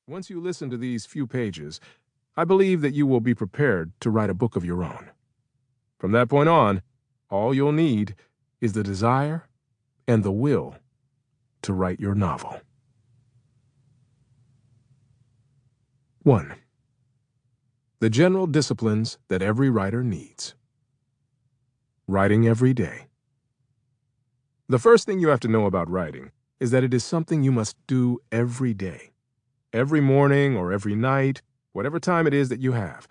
Once you listen to these few pages, I believe that you will be prepared to write a book of your own. From that point on, all you'll need is the desire and the will to write your novel. 1. The general disciplines that every writer needs. Writing every day. The first thing you have to know about writing is that it is something you must do every day. Every morning or every night, whatever time it is that you have.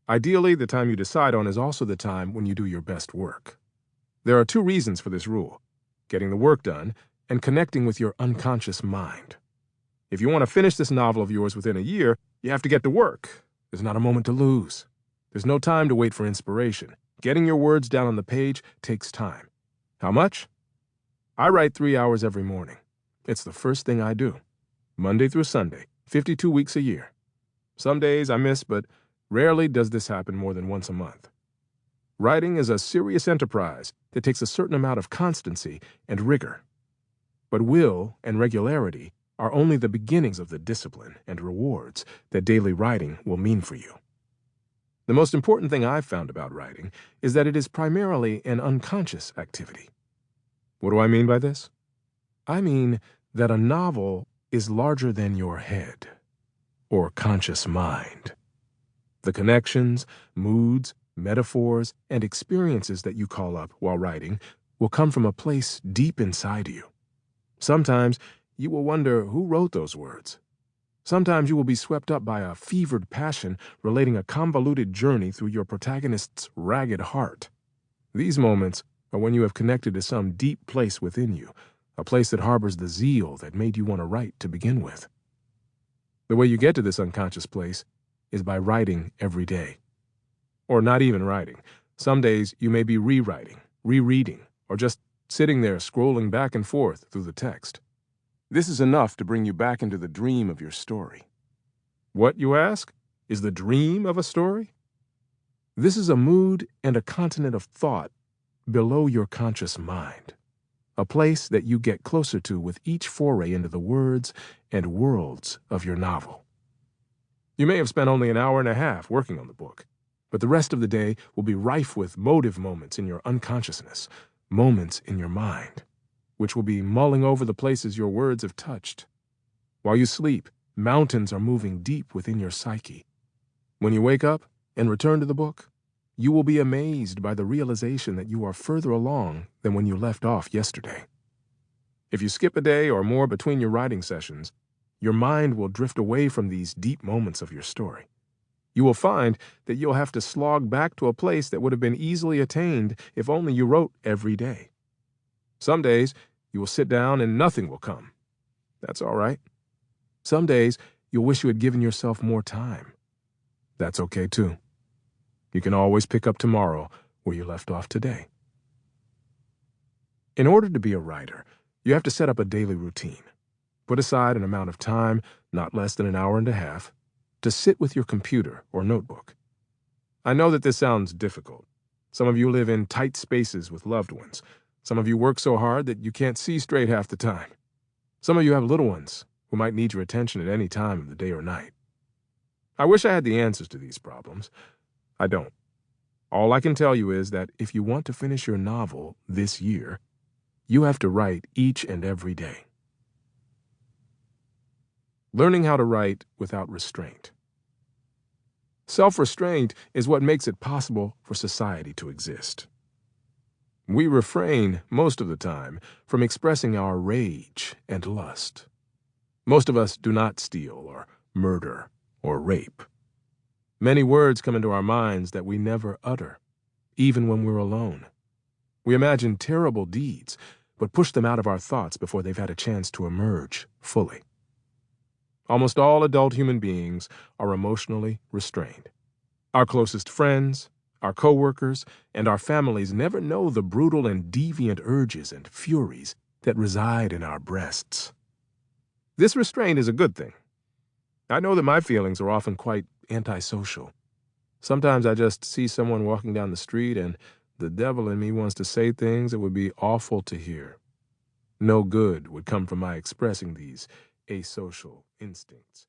Ideally, the time you decide on is also the time when you do your best work. There are 2 reasons for this rule: getting the work done and connecting with your unconscious mind. If you want to finish this novel of yours within a year, you have to get to work. There's not a moment to lose. There's no time to wait for inspiration. Getting your words down on the page takes time. How much? I write 3 hours every morning. It's the first thing I do. Monday through Sunday, 52 weeks a year. Some days I miss, but rarely does this happen more than once a month. Writing is a serious enterprise that takes a certain amount of constancy and rigor. But will and regularity are only the beginnings of the discipline and rewards that daily writing will mean for you. The most important thing I've found about writing is that it is primarily an unconscious activity. What do I mean by this? I mean that a novel is larger than your head or conscious mind. The connections, moods, metaphors, and experiences that you call up while writing will come from a place deep inside you. Sometimes you will wonder who wrote those words. Sometimes you will be swept up by a fevered passion relating a convoluted journey through your protagonist's ragged heart. These moments are when you have connected to some deep place within you, a place that harbors the zeal that made you want to write to begin with. The way you get to this unconscious place is by writing every day. Or not even writing. Some days you may be rewriting, rereading, or just sitting there scrolling back and forth through the text. This is enough to bring you back into the dream of your story. What, you ask? Is the dream of a story? This is a mood and a continent of thought below your conscious mind, a place that you get closer to with each foray into the words and worlds of your novel. You may have spent only an hour and a half working on the book, but the rest of the day will be rife with motive moments in your unconsciousness, moments in your mind, which will be mulling over the places your words have touched. While you sleep, mountains are moving deep within your psyche. When you wake up and return to the book, you will be amazed by the realization that you are further along than when you left off yesterday. If you skip a day or more between your writing sessions, your mind will drift away from these deep moments of your story. You will find that you'll have to slog back to a place that would have been easily attained if only you wrote every day. Some days, you will sit down and nothing will come. That's all right. Some days, you'll wish you had given yourself more time. That's okay too. You can always pick up tomorrow where you left off today. In order to be a writer, you have to set up a daily routine. Put aside an amount of time, not less than an hour and a half, to sit with your computer or notebook. I know that this sounds difficult. Some of you live in tight spaces with loved ones. Some of you work so hard that you can't see straight half the time. Some of you have little ones who might need your attention at any time of the day or night. I wish I had the answers to these problems. I don't. All I can tell you is that if you want to finish your novel this year, you have to write each and every day. Learning how to write without restraint. Self-restraint is what makes it possible for society to exist. We refrain, most of the time, from expressing our rage and lust. Most of us do not steal or murder or rape. Many words come into our minds that we never utter, even when we're alone. We imagine terrible deeds, but push them out of our thoughts before they've had a chance to emerge fully. Almost all adult human beings are emotionally restrained. Our closest friends, our coworkers, and our families never know the brutal and deviant urges and furies that reside in our breasts. This restraint is a good thing. I know that my feelings are often quite antisocial. Sometimes I just see someone walking down the street and the devil in me wants to say things that would be awful to hear. No good would come from my expressing these asocial instincts.